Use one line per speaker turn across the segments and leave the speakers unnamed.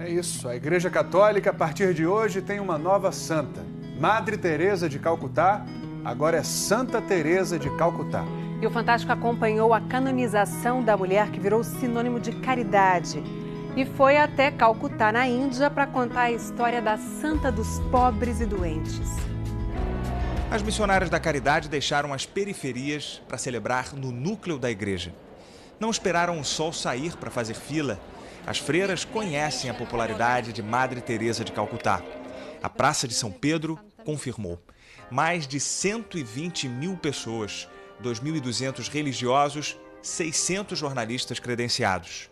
É isso, a Igreja Católica, a partir de hoje, tem uma nova santa. Madre Teresa de Calcutá, agora é Santa Teresa de Calcutá.
E o Fantástico acompanhou a canonização da mulher que virou sinônimo de caridade. E foi até Calcutá, na Índia, para contar a história da Santa dos Pobres e Doentes.
As missionárias da caridade deixaram as periferias para celebrar no núcleo da igreja. Não esperaram o sol sair para fazer fila. As freiras conhecem a popularidade de Madre Teresa de Calcutá. A Praça de São Pedro confirmou. Mais de 120 mil pessoas, 2.200 religiosos, 600 jornalistas credenciados.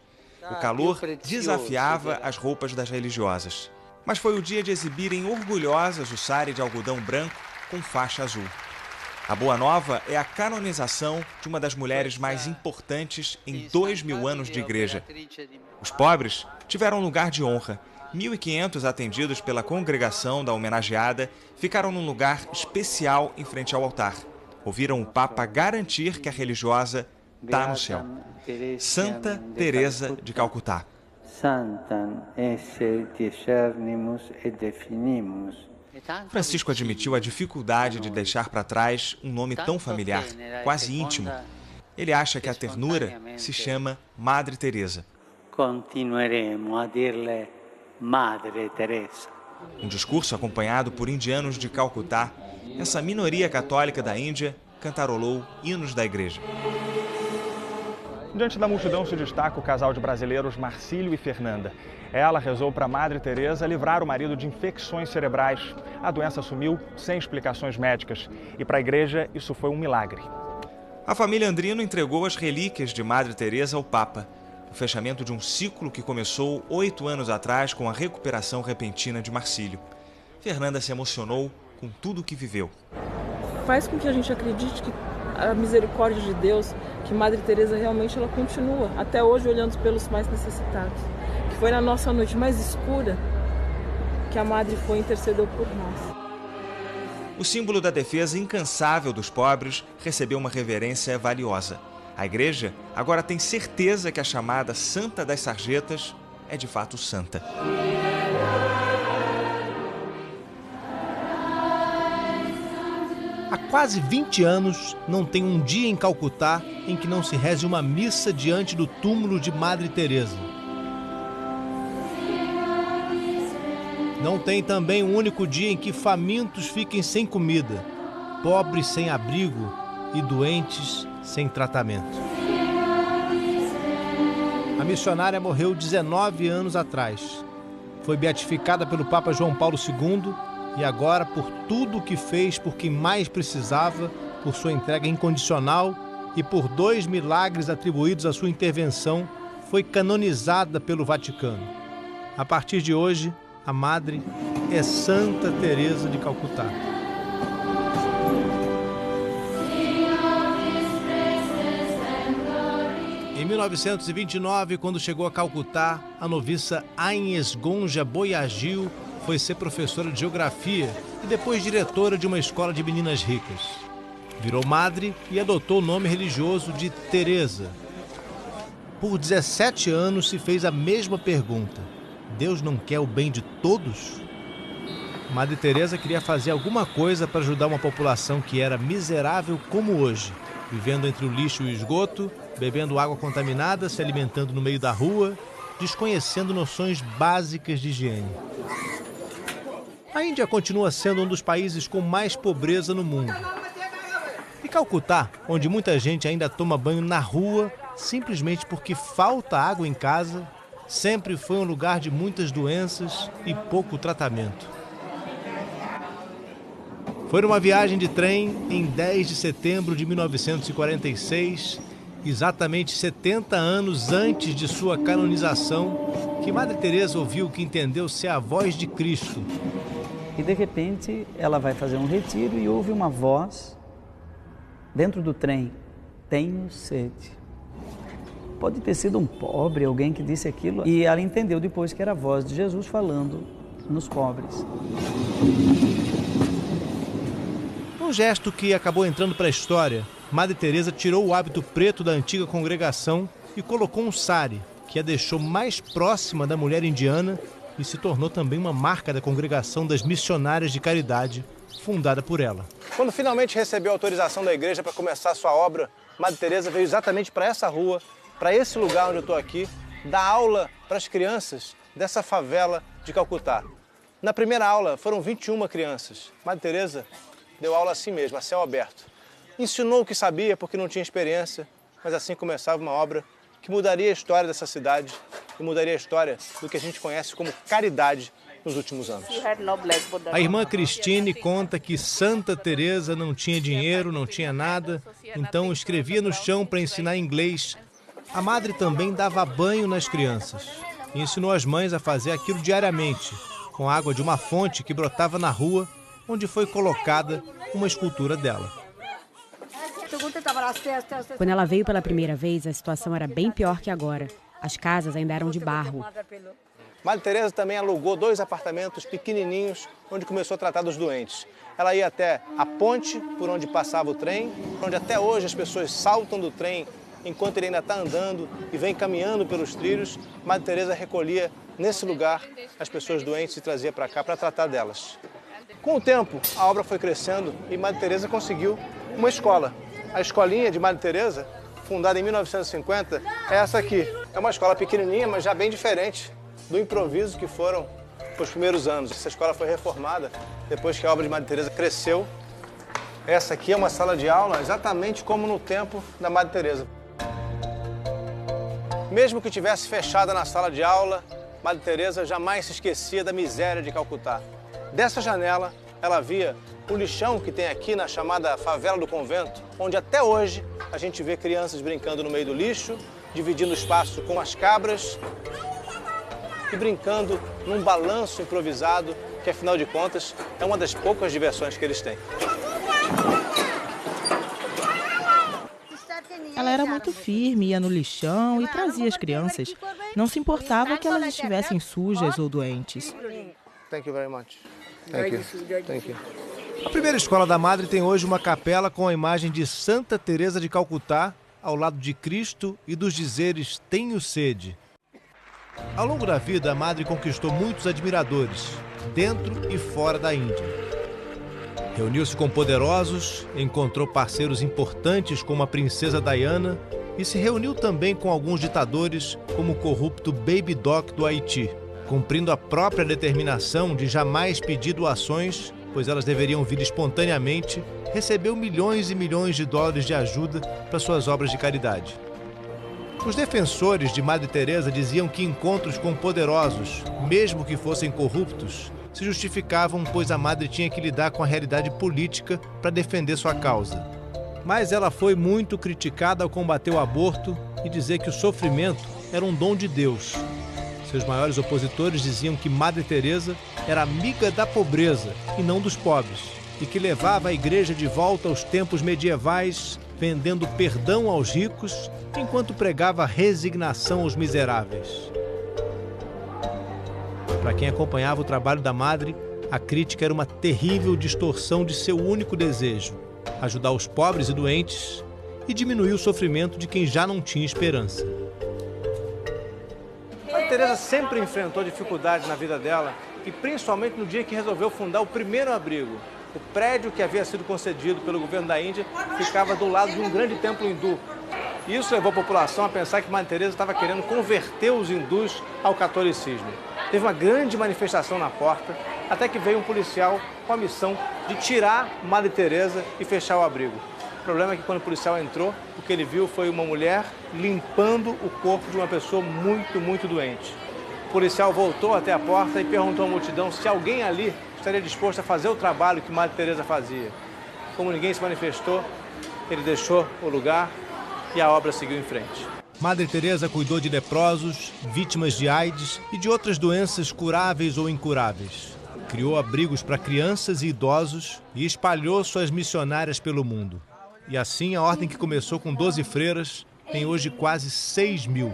O calor desafiava as roupas das religiosas. Mas foi o dia de exibirem orgulhosas o sari de algodão branco com faixa azul. A boa nova é a canonização de uma das mulheres mais importantes em 2000 anos de igreja. Os pobres tiveram lugar de honra. 1.500 atendidos pela congregação da homenageada ficaram num lugar especial em frente ao altar. Ouviram o Papa garantir que a religiosa está no céu. Santa Teresa de Calcutá.
Santam esse discernimus e definimus.
Francisco admitiu a dificuldade de deixar para trás um nome tão familiar, quase íntimo. Ele acha que a ternura se chama Madre Teresa.
Continueremo a dir-lhe Madre Teresa.
Um discurso acompanhado por indianos de Calcutá, essa minoria católica da Índia cantarolou hinos da igreja. Diante da multidão se destaca o casal de brasileiros Marcílio e Fernanda. Ela rezou para Madre Teresa livrar o marido de infecções cerebrais. A doença sumiu sem explicações médicas. E para a igreja isso foi um milagre. A família Andrino entregou as relíquias de Madre Teresa ao Papa. O fechamento de um ciclo que começou 8 anos atrás com a recuperação repentina de Marcílio. Fernanda se emocionou com tudo o que viveu.
Faz com que a gente acredite que a misericórdia de Deus, que Madre Teresa realmente ela continua, até hoje olhando pelos mais necessitados. Que foi na nossa noite mais escura que a Madre foi e intercedeu por nós.
O símbolo da defesa incansável dos pobres recebeu uma reverência valiosa. A igreja agora tem certeza que a chamada Santa das Sarjetas é de fato santa.
Há quase 20 anos, não tem um dia em Calcutá em que não se reze uma missa diante do túmulo de Madre Teresa. Não tem também um único dia em que famintos fiquem sem comida, pobres sem abrigo e doentes sem tratamento. A missionária morreu 19 anos atrás. Foi beatificada pelo Papa João Paulo II e agora, por tudo o que fez por quem mais precisava, por sua entrega incondicional e por 2 milagres atribuídos à sua intervenção, foi canonizada pelo Vaticano. A partir de hoje, a Madre é Santa Teresa de Calcutá. Em 1929, quando chegou a Calcutá, a noviça Agnes Gonja Boiagil foi ser professora de geografia e depois diretora de uma escola de meninas ricas. Virou madre e adotou o nome religioso de Teresa. Por 17 anos se fez a mesma pergunta: Deus não quer o bem de todos? Madre Teresa queria fazer alguma coisa para ajudar uma população que era miserável como hoje, vivendo entre o lixo e o esgoto, bebendo água contaminada, se alimentando no meio da rua, desconhecendo noções básicas de higiene. A Índia continua sendo um dos países com mais pobreza no mundo. E Calcutá, onde muita gente ainda toma banho na rua, simplesmente porque falta água em casa, sempre foi um lugar de muitas doenças e pouco tratamento. Foi numa viagem de trem em 10 de setembro de 1946, exatamente 70 anos antes de sua canonização, que Madre Teresa ouviu o que entendeu ser a voz de Cristo.
E de repente ela vai fazer um retiro e ouve uma voz dentro do trem: tenho sede. Pode ter sido um pobre, alguém que disse aquilo, e ela entendeu depois que era a voz de Jesus falando nos pobres.
Um gesto que acabou entrando para a história, Madre Teresa tirou o hábito preto da antiga congregação e colocou um sari, que a deixou mais próxima da mulher indiana e se tornou também uma marca da Congregação das Missionárias de Caridade, fundada por ela.
Quando finalmente recebeu a autorização da igreja para começar sua obra, Madre Teresa veio exatamente para essa rua, para esse lugar onde eu estou aqui, dar aula para as crianças dessa favela de Calcutá. Na primeira aula foram 21 crianças. Madre Teresa deu aula assim mesmo, a céu aberto. Ensinou o que sabia porque não tinha experiência, mas assim começava uma obra que mudaria a história dessa cidade e mudaria a história do que a gente conhece como caridade nos últimos anos.
A irmã Cristine conta que Santa Teresa não tinha dinheiro, não tinha nada, então escrevia no chão para ensinar inglês. A madre também dava banho nas crianças e ensinou as mães a fazer aquilo diariamente, com água de uma fonte que brotava na rua, onde foi colocada uma escultura dela.
Quando ela veio pela primeira vez, a situação era bem pior que agora. As casas ainda eram de barro.
Madre Teresa também alugou 2 apartamentos pequenininhos, onde começou a tratar dos doentes. Ela ia até a ponte, por onde passava o trem, onde até hoje as pessoas saltam do trem enquanto ele ainda está andando e vem caminhando pelos trilhos. Madre Teresa recolhia nesse lugar as pessoas doentes e trazia para cá para tratar delas. Com o tempo, a obra foi crescendo e Madre Teresa conseguiu uma escola. A escolinha de Madre Teresa, fundada em 1950, é essa aqui. É uma escola pequenininha, mas já bem diferente do improviso que foram os primeiros anos. Essa escola foi reformada depois que a obra de Madre Teresa cresceu. Essa aqui é uma sala de aula exatamente como no tempo da Madre Teresa. Mesmo que tivesse fechada na sala de aula, Madre Teresa jamais se esquecia da miséria de Calcutá. Dessa janela, ela via o lixão que tem aqui na chamada Favela do Convento, onde até hoje a gente vê crianças brincando no meio do lixo, dividindo espaço com as cabras e brincando num balanço improvisado, que afinal de contas é uma das poucas diversões que eles têm.
Ela era muito firme, ia no lixão e trazia as crianças. Não se importava que elas estivessem sujas ou doentes.
Thank you very much. Thank you. Thank you.
A primeira escola da Madre tem hoje uma capela com a imagem de Santa Teresa de Calcutá, ao lado de Cristo e dos dizeres "Tenho sede". Ao longo da vida, a Madre conquistou muitos admiradores, dentro e fora da Índia. Reuniu-se com poderosos, encontrou parceiros importantes como a princesa Diana e se reuniu também com alguns ditadores, como o corrupto Baby Doc do Haiti, cumprindo a própria determinação de jamais pedir doações, pois elas deveriam vir espontaneamente, recebeu milhões e milhões de dólares de ajuda para suas obras de caridade. Os defensores de Madre Teresa diziam que encontros com poderosos, mesmo que fossem corruptos, se justificavam, pois a Madre tinha que lidar com a realidade política para defender sua causa. Mas ela foi muito criticada ao combater o aborto e dizer que o sofrimento era um dom de Deus. Seus maiores opositores diziam que Madre Teresa era amiga da pobreza e não dos pobres, e que levava a igreja de volta aos tempos medievais, vendendo perdão aos ricos, enquanto pregava resignação aos miseráveis. Para quem acompanhava o trabalho da Madre, a crítica era uma terrível distorção de seu único desejo: ajudar os pobres e doentes e diminuir o sofrimento de quem já não tinha esperança.
Madre Teresa sempre enfrentou dificuldades na vida dela e principalmente no dia que resolveu fundar o primeiro abrigo. O prédio que havia sido concedido pelo governo da Índia ficava do lado de um grande templo hindu. Isso levou a população a pensar que Madre Teresa estava querendo converter os hindus ao catolicismo. Teve uma grande manifestação na porta, até que veio um policial com a missão de tirar Madre Teresa e fechar o abrigo. O problema é que quando o policial entrou, o que ele viu foi uma mulher limpando o corpo de uma pessoa muito doente. O policial voltou até a porta e perguntou à multidão se alguém ali estaria disposto a fazer o trabalho que Madre Teresa fazia. Como ninguém se manifestou, ele deixou o lugar e a obra seguiu em frente.
Madre Teresa cuidou de leprosos, vítimas de AIDS e de outras doenças curáveis ou incuráveis. Criou abrigos para crianças e idosos e espalhou suas missionárias pelo mundo. E assim, a ordem que começou com 12 freiras tem hoje quase 6.000.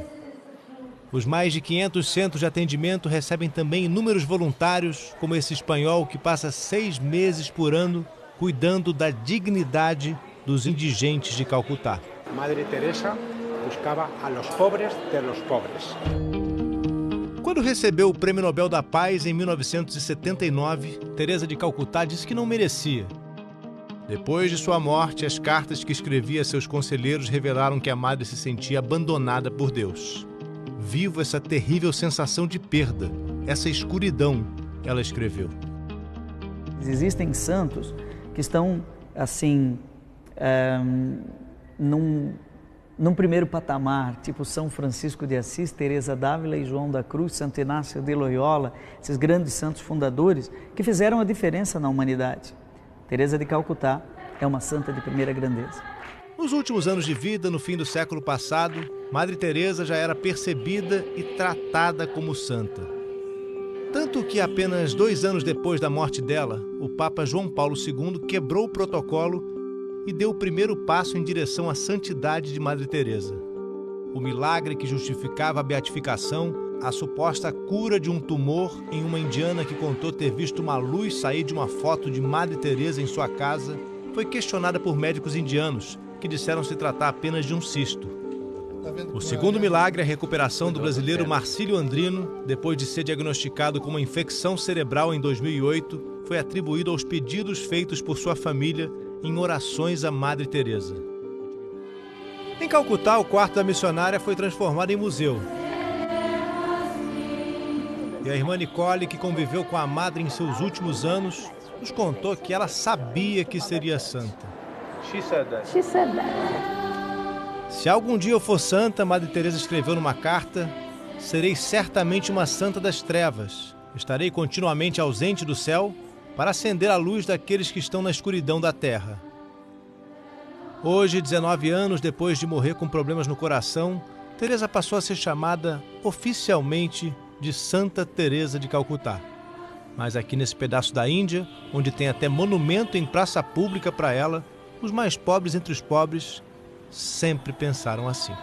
Os mais de 500 centros de atendimento recebem também inúmeros voluntários, como esse espanhol que passa 6 meses por ano cuidando da dignidade dos indigentes de Calcutá.
Madre Teresa buscaba a los pobres de los pobres.
Quando recebeu o Prêmio Nobel da Paz em 1979, Teresa de Calcutá disse que não merecia. Depois de sua morte, as cartas que escrevia a seus conselheiros revelaram que a madre se sentia abandonada por Deus. Vivo essa terrível sensação de perda, essa escuridão, ela escreveu.
Existem santos que estão, assim, num primeiro patamar, tipo São Francisco de Assis, Teresa d'Ávila e João da Cruz, Santo Inácio de Loyola, esses grandes santos fundadores que fizeram a diferença na humanidade. Teresa de Calcutá é uma santa de primeira grandeza.
Nos últimos anos de vida, no fim do século passado, Madre Teresa já era percebida e tratada como santa. Tanto que apenas 2 anos depois da morte dela, o Papa João Paulo II quebrou o protocolo e deu o primeiro passo em direção à santidade de Madre Teresa. O milagre que justificava a beatificação, a suposta cura de um tumor em uma indiana que contou ter visto uma luz sair de uma foto de Madre Teresa em sua casa, foi questionada por médicos indianos, que disseram se tratar apenas de um cisto. O segundo milagre é a recuperação do brasileiro Marcílio Andrino, depois de ser diagnosticado com uma infecção cerebral em 2008, foi atribuído aos pedidos feitos por sua família em orações à Madre Teresa. Em Calcutá, o quarto da missionária foi transformado em museu. E a irmã Nicole, que conviveu com a madre em seus últimos anos, nos contou que ela sabia que seria santa. Se algum dia eu for santa, Madre Teresa escreveu numa carta, serei certamente uma santa das trevas. Estarei continuamente ausente do céu para acender a luz daqueles que estão na escuridão da terra. Hoje, 19 anos depois de morrer com problemas no coração, Teresa passou a ser chamada oficialmente de Santa Teresa de Calcutá. Mas aqui nesse pedaço da Índia, onde tem até monumento em praça pública para ela, os mais pobres entre os pobres sempre pensaram assim.